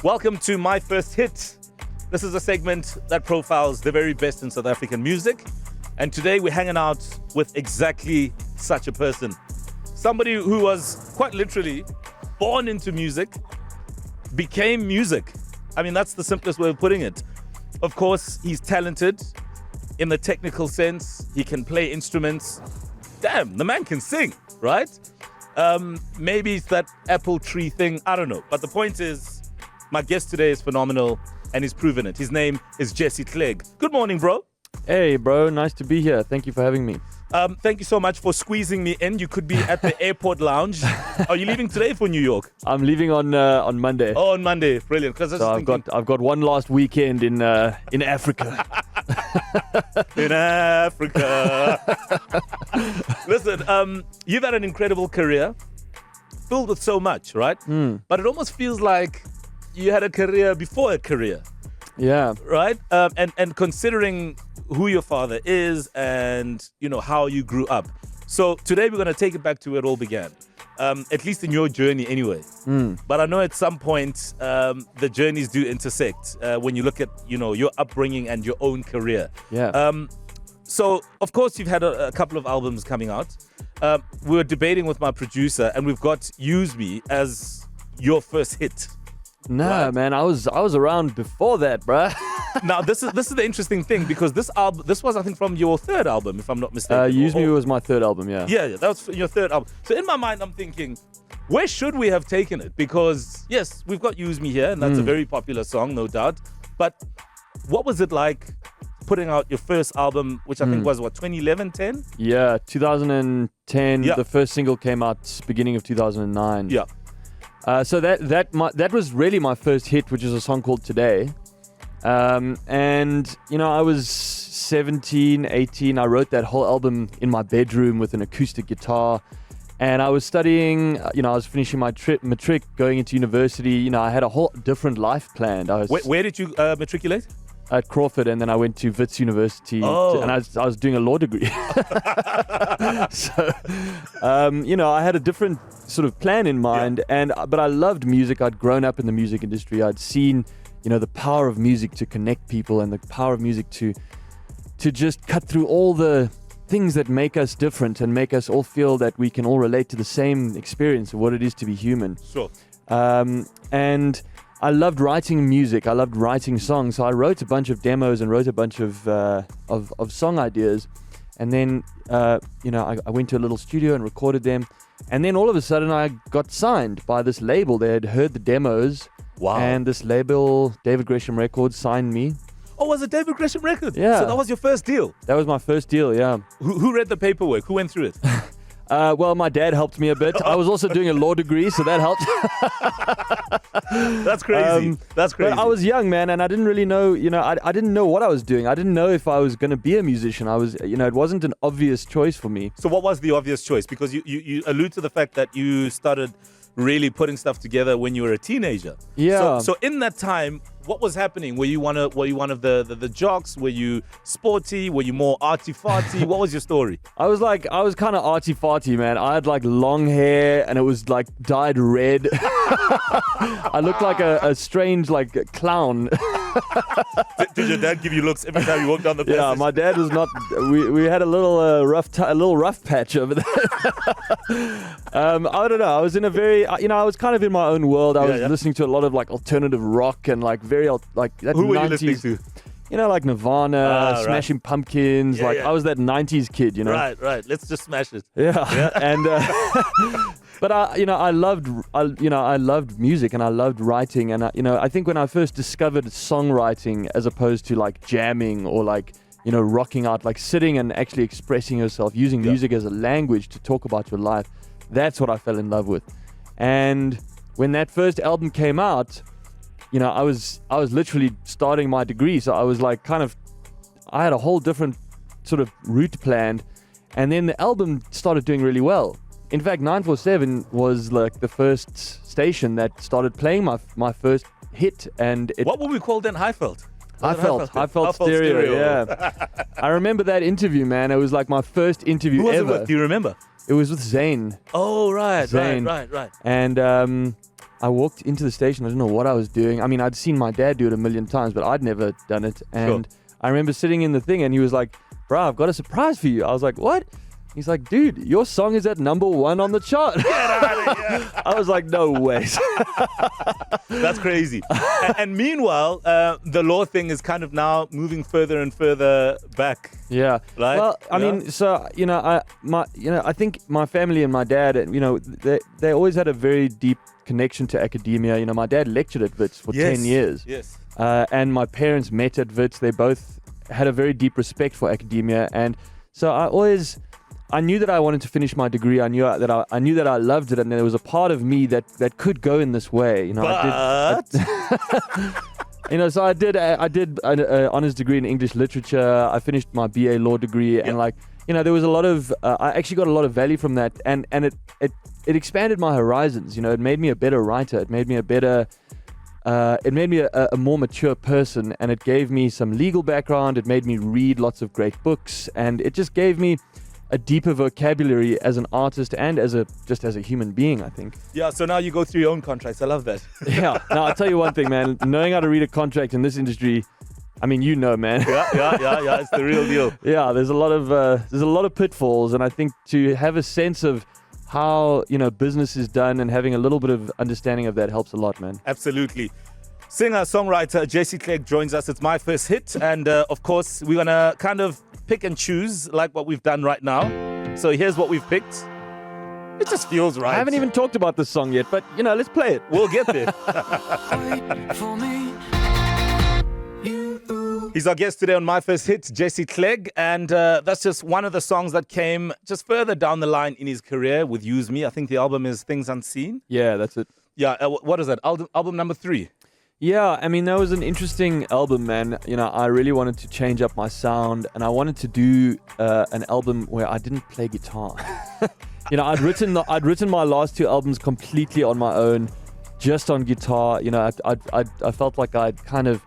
Welcome to My First Hit. This is a segment that profiles the very best in South African music. And today we're hanging out with exactly such a person. Somebody who was quite literally born into music, became music. I mean, that's the simplest way of putting it. Of course, he's talented in the technical sense. He can play instruments. Damn, the man can sing, right? Maybe it's that apple tree thing. I don't know. But the point is, my guest today is phenomenal, and he's proven it. His name is Jesse Clegg. Good morning, bro. Hey, bro. Nice to be here. Thank you for having me. Thank you so much for squeezing me in. You could be at the airport lounge. Are you leaving today for New York? I'm leaving on Monday. Oh, on Monday. Brilliant. So I've got one last weekend in Africa. In Africa. Listen, you've had an incredible career, filled with so much, right? But it almost feels like you had a career before a career. Yeah. Right? And considering who your father is and, you know, how you grew up. So today we're going to take it back to where it all began. At least in your journey anyway. But I know at some point the journeys do intersect when you look at, you know, your upbringing and your own career. Yeah. So, of course, you've had a couple of albums coming out. We were debating with my producer, and we've got Use Me as your first hit. Nah, right? man, I was around before that, bruh. Now, this is the interesting thing, because this was, I think, from your third album, if I'm not mistaken. Use Me was my third album, yeah. Yeah, that was your third album. So in my mind, I'm thinking, where should we have taken it? Because, yes, we've got Use Me here, and that's a very popular song, no doubt. But what was it like putting out your first album, which I think was, 2011, 10? Yeah, 2010. Yeah. The first single came out beginning of 2009. Yeah. So that was really my first hit, which is a song called Today. And, you know, I was 17, 18. I wrote that whole album in my bedroom with an acoustic guitar. And I was studying, you know, I was finishing my matric, going into university. You know, I had a whole different life planned. Where did you matriculate? At Crawford, and then I went to Wits University, and I was doing a law degree. So, you know, I had a different sort of plan in mind, but I loved music. I'd grown up in the music industry. I'd seen, you know, the power of music to connect people, and the power of music to just cut through all the things that make us different and make us all feel that we can all relate to the same experience of what it is to be human. Sure. And I loved writing music. I loved writing songs. So I wrote a bunch of demos and wrote a bunch of song ideas. And then, you know, I went to a little studio and recorded them. And then all of a sudden I got signed by this label. They had heard the demos. Wow. And this label, David Gresham Records, signed me. Oh, was it David Gresham Records? Yeah. So that was your first deal? That was my first deal, yeah. Who read the paperwork? Who went through it? Well, my dad helped me a bit. I was also doing a law degree, so that helped. That's crazy. That's crazy. But I was young, man, and I didn't really know, you know, I didn't know what I was doing. I didn't know if I was going to be a musician. You know, it wasn't an obvious choice for me. So what was the obvious choice? Because you allude to the fact that you started really putting stuff together when you were a teenager. Yeah. So in that time, what was happening? Were you one of the jocks? Were you sporty? Were you more arty-farty? What was your story? I was kind of arty-farty, man. I had like long hair and it was like dyed red. I looked like a strange like clown. Did your dad give you looks every time you walked down the passage? Yeah, my dad was not. We had a little rough patch over there. I don't know. I was in a very, you know, I was kind of in my own world. I was listening to a lot of like alternative rock and like very like that. Who 90s, were you listening to? You know, like Nirvana, Smashing Pumpkins. Yeah, like yeah. I was that 90s kid, you know. Right. Let's just smash it. Yeah. And but I loved music and I loved writing, and I think when I first discovered songwriting as opposed to like jamming or like, you know, rocking out, like sitting and actually expressing yourself, using music as a language to talk about your life, that's what I fell in love with. And when that first album came out, you know, I was literally starting my degree, so I was like I had a whole different sort of route planned, and then the album started doing really well. In fact, 947 was like the first station that started playing my first hit, and what would we call then? Highveld. Highveld stereo. Yeah. I remember that interview, man. It was like my first interview Who was ever. it with? Do you remember? It was with Zane. Oh, right. Zane. Right. And I walked into the station. I didn't know what I was doing. I mean, I'd seen my dad do it a million times, but I'd never done it. And I remember sitting in the thing, and he was like, "Bro, I've got a surprise for you." I was like, "What?" He's like, "Dude, your song is at #1 on the chart." Get out of here. I was like, "No way." That's crazy. And meanwhile, the law thing is kind of now moving further and further back. Yeah. Right? Well, I mean, so I think my family and my dad, they always had a very deep connection to academia. You know, my dad lectured at Wits for 10 years. Yes. And my parents met at Wits. They both had a very deep respect for academia, and so I knew that I wanted to finish my degree. I knew that I loved it, and there was a part of me that could go in this way. You know, so I did an honors degree in English literature. I finished my BA law degree, and there was a lot of I actually got a lot of value from that, and it expanded my horizons. You know, it made me a better writer. It made me a more mature person, and it gave me some legal background. It made me read lots of great books, and it just gave me a deeper vocabulary as an artist and as a human being, I think. Yeah, so now you go through your own contracts. I love that. Yeah. Now, I'll tell you one thing, man. Knowing how to read a contract in this industry, I mean, man. Yeah. It's the real deal. Yeah, there's a lot of pitfalls, and I think to have a sense of how, business is done and having a little bit of understanding of that helps a lot, man. Absolutely. Singer-songwriter J.C. Clegg joins us. It's my first hit, and of course, we're going to kind of pick and choose like what we've done right now. So here's what we've picked. It just feels right. I haven't even talked about this song yet, but, let's play it. We'll get there. He's our guest today on My First Hit, J.C. Clegg, and that's just one of the songs that came just further down the line in his career with Use Me. I think the album is Things Unseen. Yeah, that's it. Yeah, what is that? Album number 3. Yeah, I mean, that was an interesting album, man. I really wanted to change up my sound, and I wanted to do an album where I didn't play guitar. I'd written my last 2 albums completely on my own, just on guitar. I felt like I'd kind of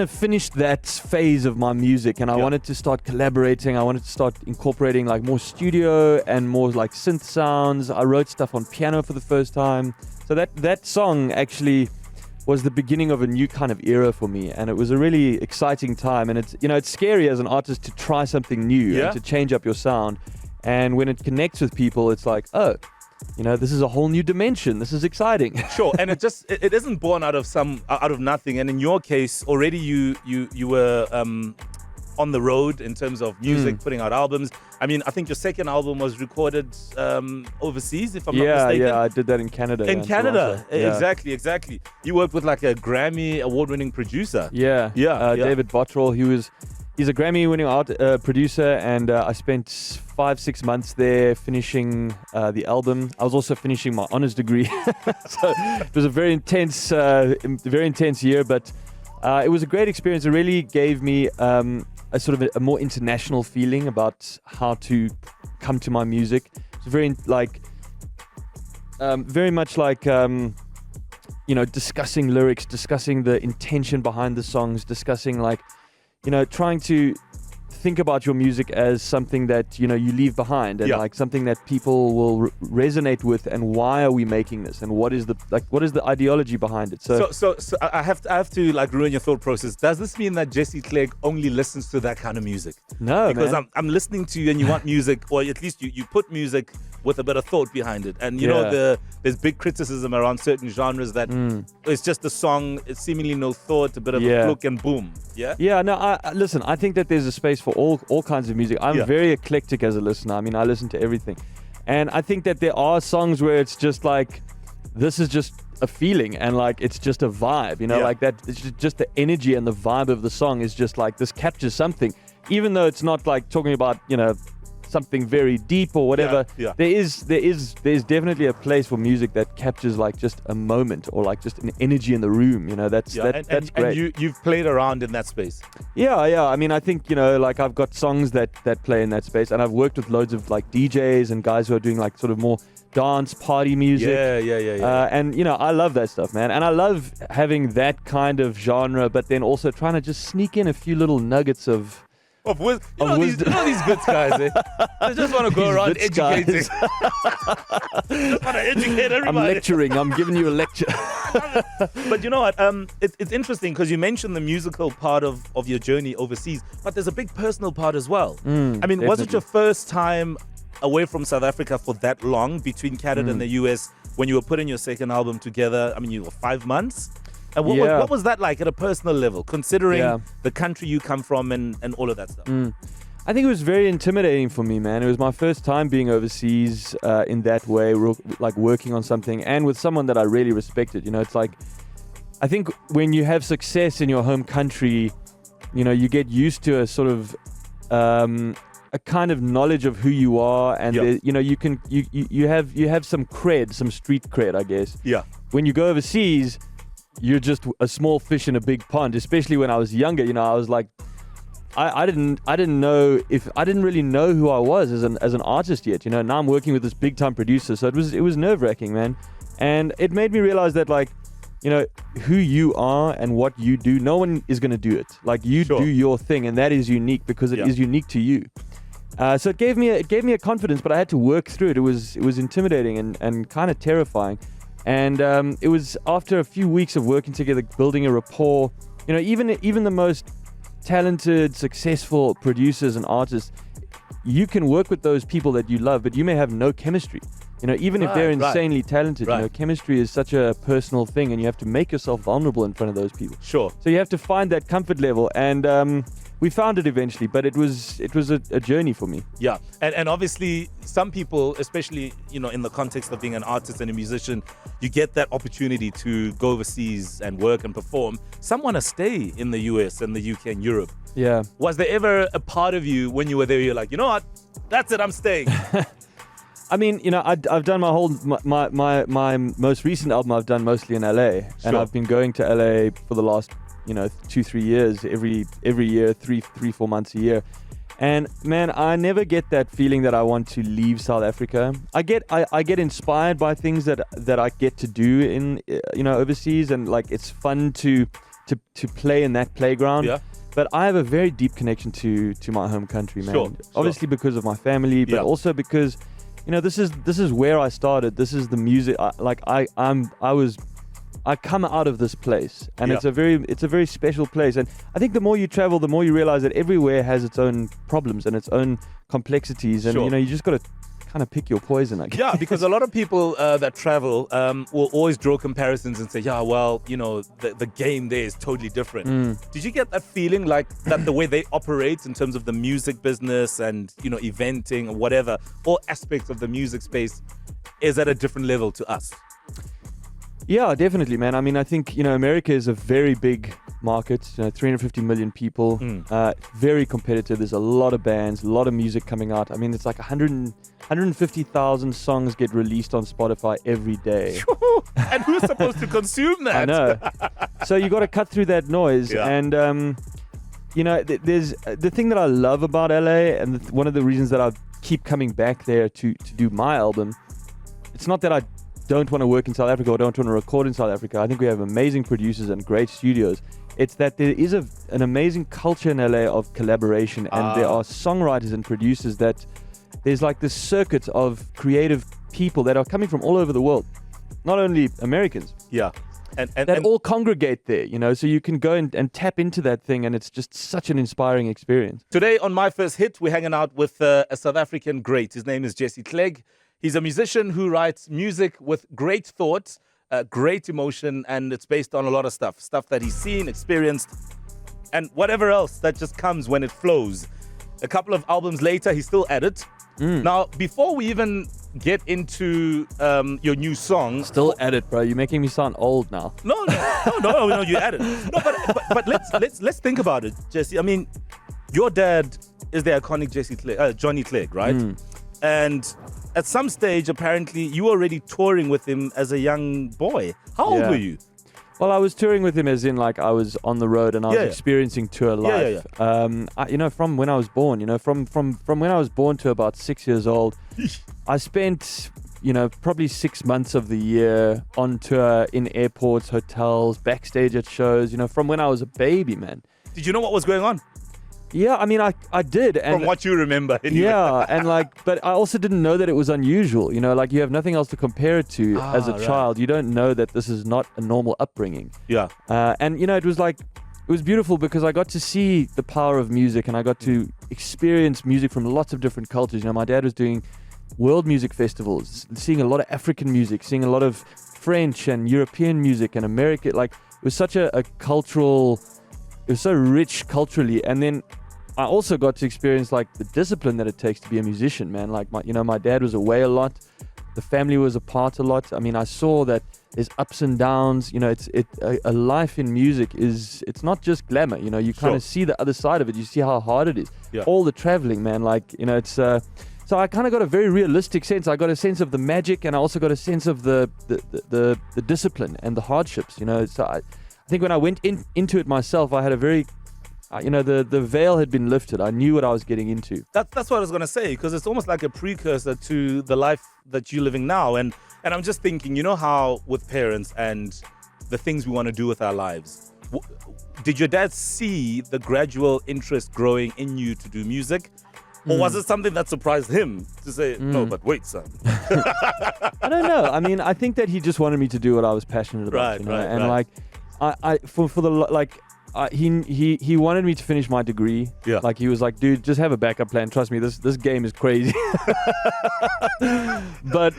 finished that phase of my music, and I wanted to start collaborating. I wanted to start incorporating like more studio and more like synth sounds. I wrote stuff on piano for the first time. So that song actually was the beginning of a new kind of era for me, and it was a really exciting time. And it's scary as an artist to try something new and to change up your sound. And when it connects with people, it's like, oh, this is a whole new dimension. This is exciting. Sure, and it isn't born out of nothing. And in your case, already you were on the road in terms of music, putting out albums. I mean, I think your second album was recorded overseas, if I'm not mistaken. Yeah, I did that in Canada. In Canada, exactly. You worked with like a Grammy award-winning producer. Yeah. David Bottrell. He's a Grammy-winning producer, and I spent 5-6 months there finishing the album. I was also finishing my honors degree, so it was a very intense year. But it was a great experience. It really gave me a sort of a more international feeling about how to come to my music. It's very much like discussing lyrics, discussing the intention behind the songs, discussing trying to think about your music as something that you leave behind, and like something that people will resonate with, and why are we making this, and what is the ideology behind it. So I have to like ruin your thought process. Does this mean that J.C. Clegg only listens to that kind of music? No, because man. I'm listening to you, and you want music, or at least you put music with a bit of thought behind it. And there's big criticism around certain genres that it's just a song, it's seemingly no thought, a bit of a fluke, and boom. Yeah, no, listen, I think that there's a space for all kinds of music. I'm very eclectic as a listener. I mean, I listen to everything. And I think that there are songs where it's just like, this is just a feeling, and like it's just a vibe, like that. It's just the energy and the vibe of the song is just like, this captures something, even though it's not like talking about, something very deep or whatever. There's definitely a place for music that captures like just a moment, or like just an energy in the room. That's great. And you've played around in that space. Yeah. I mean, I think like I've got songs that play in that space, and I've worked with loads of like DJs and guys who are doing like sort of more dance party music. Yeah. And I love that stuff, man. And I love having that kind of genre, but then also trying to just sneak in a few little nuggets of of wisdom. You Of know, wisdom. these good guys, eh? They just want to go These around witz educating. guys. Just want to educate I'm everybody. lecturing. I'm giving you a lecture. But you know what? It's interesting because you mentioned the musical part of your journey overseas, but there's a big personal part as well. I mean, was it definitely. your first time away from South Africa for that long, between Canada and the US, when you were putting your second album together? I mean, you were 5 months. And Yeah. what was that like at a personal level, considering Yeah. the country you come from and all of that stuff? I think it was very intimidating for me, man. It was my first time being overseas in that way, like working on something and with someone that I really respected. You know, it's like, I think when you have success in your home country, you know, you get used to a sort of a kind of knowledge of who you are, and Yeah. you know, you have some cred, some street cred, I guess. Yeah. When you go overseas, you're just a small fish in a big pond. Especially when I was younger, you know, I was like, I didn't really know who I was as an artist yet. You know, now I'm working with this big time producer, so it was nerve wracking, man. And it made me realize that, like, you know, who you are and what you do, no one is going to do it. Like, you Sure. do your thing, and that is unique because it is unique to you. So it gave me a confidence, but I had to work through it. It was intimidating and kind of terrifying. And it was after a few weeks of working together, building a rapport. You know, even the most talented, successful producers and artists, you can work with those people that you love, but you may have no chemistry. You know, even if they're Right, right. insanely talented, you know, Right. chemistry is such a personal thing, and you have to make yourself vulnerable in front of those people. Sure. So you have to find that comfort level, and we found it eventually. But it was a journey for me. Yeah, and obviously some people, especially, you know, in the context of being an artist and a musician, you get that opportunity to go overseas and work and perform. Some want to stay in the US and the UK and Europe. Yeah. Was there ever a part of you when you were there, you're like, you know what, that's it, I'm staying? I mean, you know, I've done my most recent album I've done mostly in LA, and Sure. I've been going to LA for the last, you know, 2-3 years, every year, 3-4 months a year. And man, I never get that feeling that I want to leave South Africa. I get inspired by things that I get to do in, you know, overseas, and like it's fun to play in that playground. Yeah. But I have a very deep connection to my home country, man. Sure, Obviously because of my family, but Yeah. also because, you know, this is where I started. This is the music. I come out of this place, and Yeah. it's a very special place. And I think the more you travel, the more you realize that everywhere has its own problems and its own complexities. And Sure. you know, you just got to kind of pick your poison, I guess. Yeah, because a lot of people that travel will always draw comparisons and say, yeah, well, you know, the game there is totally different. Did you get that feeling like that the way they operate in terms of the music business and, you know, eventing or whatever, all aspects of the music space is at a different level to us? Yeah, definitely, man. I mean, I think, you know, America is a very big market, you know, 350 million people, very competitive. There's a lot of bands, a lot of music coming out. I mean, it's like 150,000 songs get released on Spotify every day. And who's supposed to consume that? I know. So you got to cut through that noise. Yeah. And, you know, there's the thing that I love about LA, and one of the reasons that I keep coming back there to do my album, it's not that I don't want to work in South Africa or don't want to record in South Africa. I think we have amazing producers and great studios. It's that there is an amazing culture in LA of collaboration, and there are songwriters and producers that there's like this circuit of creative people that are coming from all over the world, not only Americans. Yeah. And That all congregate there, you know, so you can go and tap into that thing, and it's just such an inspiring experience. today on My First Hit, we're hanging out with a South African great. His name is Jesse Clegg. He's a musician who writes music with great thoughts, great emotion, and it's based on a lot of stuff that he's seen, experienced, and whatever else that just comes when it flows. A couple of albums later, he's still at it. Now, before we even get into your new song, Still at it, bro. You're making me sound old now. No, you added. No, but let's think about it, Jesse. I mean, your dad is the iconic Johnny Clegg, right? And at some stage, apparently, you were already touring with him as a young boy. How old Yeah. were you? Well, I was touring with him as in like I was on the road and I was Yeah, yeah. experieing tour life. You know, from when I was born, you know, from when I was born to about 6 years old, I spent, you know, probably 6 months of the year on tour in airports, hotels, backstage at shows, you know, from when I was a baby, man. Did you know what was going on? Yeah, I mean, I did. And From what you remember, anyway. yeah, and but I also didn't know that it was unusual. Like you have nothing else to compare it to as a right. child. You don't know that this is not a normal upbringing. Yeah. And it was beautiful because I got to see the power of music and I got to experience music from lots of different cultures. My dad was doing world music festivals, seeing a lot of African music, seeing a lot of French and European music and American. It was such a cultural, it was so rich culturally. And then I also got to experience the discipline that it takes to be a musician, man. My dad was away a lot. The family was apart a lot. I mean, I saw that there's ups and downs. A life in music it's not just glamour. You kind of see the other side of it. You see how hard it is. Yeah. All the traveling, man. So I kind of got a very realistic sense. I got a sense of the magic, and I also got a sense of the discipline and the hardships. So I think when I went into it myself, I had a very the veil had been lifted. I knew what I was getting into. That's what I was going to say, because it's almost like a precursor to the life that you're living now. And I'm just thinking, how with parents and the things we want to do with our lives, did your dad see the gradual interest growing in you to do music? Or was it something that surprised him to say, no, but wait, son? I don't know. I mean, I think that he just wanted me to do what I was passionate about. Right. He wanted me to finish my degree. Yeah. He was like, dude, just have a backup plan. Trust me, this game is crazy. But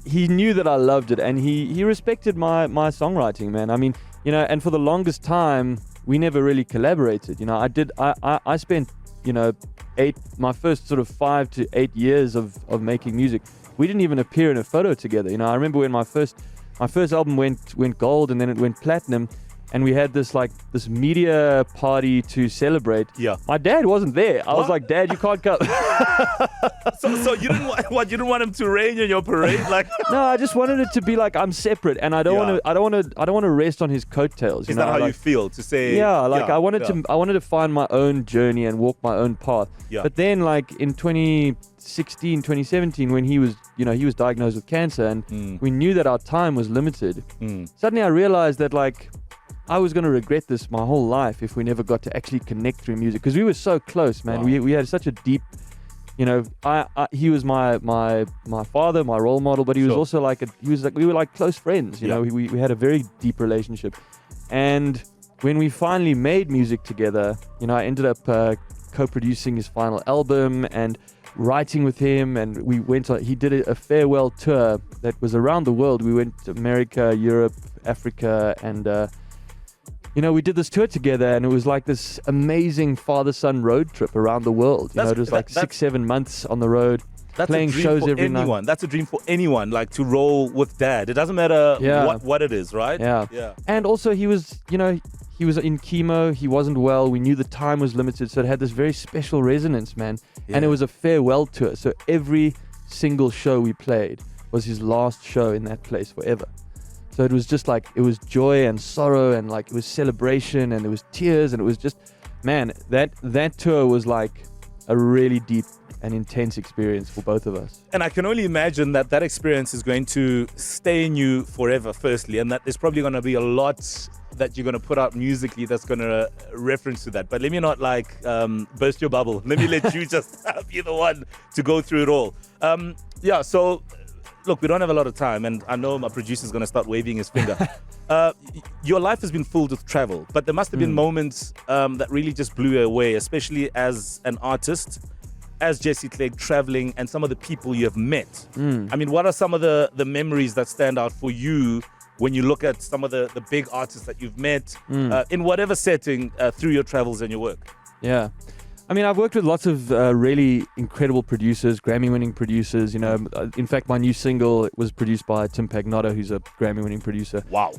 he knew that I loved it, and he respected my songwriting, man. I mean, and for the longest time, we never really collaborated. I spent, my first sort of 5 to 8 years of making music. We didn't even appear in a photo together. I remember when my first album went gold, and then it went platinum. And we had this media party to celebrate. Yeah. My dad wasn't there. I was like, Dad, you can't come. So you didn't you didn't want him to rain in your parade, No, I just wanted it to be I'm separate, and I don't want to rest on his coattails. Is that how you feel to say? Yeah, I wanted to find my own journey and walk my own path. Yeah. But then in 2016, 2017, when he was diagnosed with cancer, and we knew that our time was limited. Suddenly I realized that I was going to regret this my whole life if we never got to actually connect through music, because we were so close, man. Wow. We had such a deep, he was my father, my role model, but he was also we were close friends. We had a very deep relationship. And when we finally made music together, I ended up co-producing his final album and writing with him, and he did a farewell tour that was around the world. We went to America, Europe, Africa, and we did this tour together, and it was this amazing father-son road trip around the world. It was 6-7 months on the road, playing shows every night. That's a dream for anyone, to roll with dad. It doesn't matter what it is, right? Yeah. And also he was in chemo. He wasn't well. We knew the time was limited, so it had this very special resonance, man. Yeah. And it was a farewell tour. So every single show we played was his last show in that place forever. So it was just it was joy and sorrow, and it was celebration, and there was tears, and it was just, man, that tour was a really deep and intense experience for both of us. And I can only imagine that experience is going to stay in you forever, firstly, and that there's probably going to be a lot that you're going to put out musically that's going to reference to that. But let me not burst your bubble. Let me let you just be the one to go through it all. So look, we don't have a lot of time, and I know my producer's going to start waving his finger. Your life has been filled with travel, but there must have been moments that really just blew you away, especially as an artist, as Jesse Clegg, traveling, and some of the people you have met. I mean, what are some of the memories that stand out for you when you look at some of the big artists that you've met in whatever setting through your travels and your work? Yeah. I mean, I've worked with lots of really incredible producers, Grammy-winning producers. In fact, my new single was produced by Tim Pagnotta, who's a Grammy-winning producer. Wow.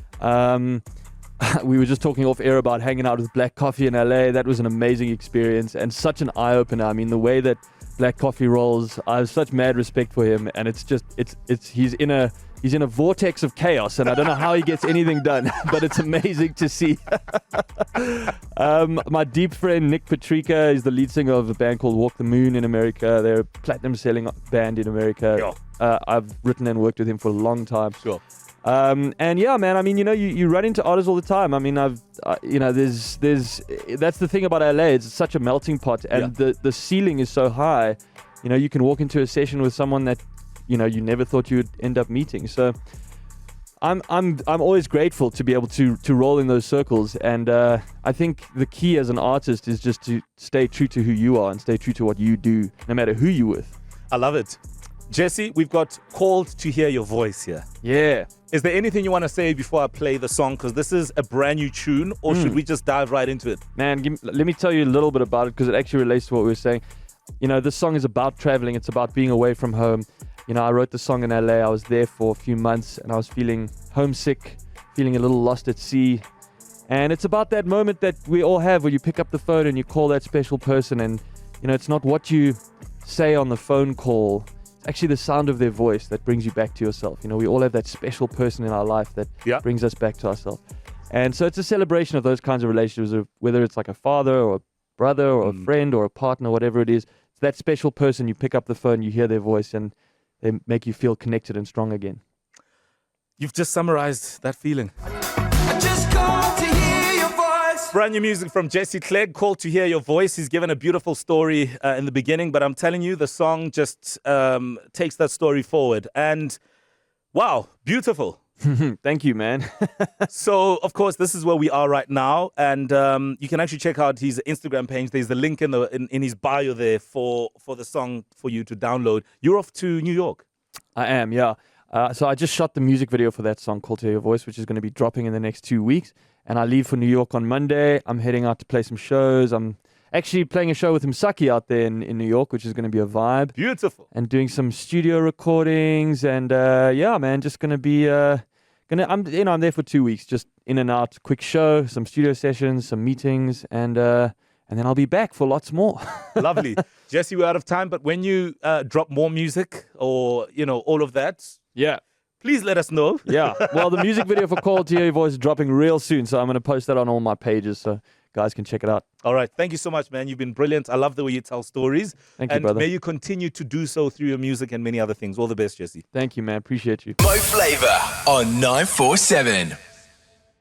We were just talking off air about hanging out with Black Coffee in LA. That was an amazing experience and such an eye-opener. I mean, the way that Black Coffee rolls, I have such mad respect for him, and he's in a vortex of chaos, and I don't know how he gets anything done, but it's amazing to see. My deep friend Nick Patrica is the lead singer of a band called Walk the Moon in America. They're a platinum selling band in America. Sure. I've written and worked with him for a long time. Sure. And yeah, man, I mean, you run into artists all the time. I mean, there's that's the thing about LA. It's such a melting pot, and the ceiling is so high. You can walk into a session with someone that, you never thought you would end up meeting. So I'm always grateful to be able to roll in those circles. And I think the key as an artist is just to stay true to who you are and stay true to what you do, no matter who you're with. I love it. Jesse, we've got Called to Hear Your Voice here. Yeah. Is there anything you want to say before I play the song? Because this is a brand new tune, or should we just dive right into it? Man, let me tell you a little bit about it, because it actually relates to what we were saying. This song is about traveling. It's about being away from home. I wrote the song in LA. I was there for a few months and I was feeling homesick, feeling a little lost at sea. And it's about that moment that we all have where you pick up the phone and you call that special person. And, it's not what you say on the phone call. It's actually the sound of their voice that brings you back to yourself. We all have that special person in our life that brings us back to ourselves. And so it's a celebration of those kinds of relationships, whether it's like a father or a brother or a friend or a partner, whatever it is. It's that special person. You pick up the phone, you hear their voice, and they make you feel connected and strong again. You've just summarized that feeling. I just called to hear your voice. Brand new music from Jesse Clegg, Called to Hear Your Voice. He's given a beautiful story in the beginning, but I'm telling you, the song just takes that story forward. And wow, beautiful. Thank you, man. So, of course, this is where we are right now. And you can actually check out his Instagram page. There's the link in his bio there for the song for you to download. You're off to New York. I am, yeah. So I just shot the music video for that song, Called to Hear Your Voice, which is going to be dropping in the next 2 weeks. And I leave for New York on Monday. I'm heading out to play some shows. I'm actually playing a show with Msaki out there in New York, which is going to be a vibe. Beautiful. And doing some studio recordings. And yeah, man, just going to be... I'm there for 2 weeks, just in and out, quick show, some studio sessions, some meetings, and then I'll be back for lots more. Lovely. Jesse, we're out of time, but when you drop more music or, all of that, please let us know. Yeah. Well, the music video for Call to Hear Your Voice is dropping real soon, so I'm going to post that on all my pages, so guys can check it out. All right. Thank you so much, man. You've been brilliant. I love the way you tell stories. Thank you, brother. And may you continue to do so through your music and many other things. All the best, Jesse. Thank you, man. Appreciate you. Mo Flava on 947.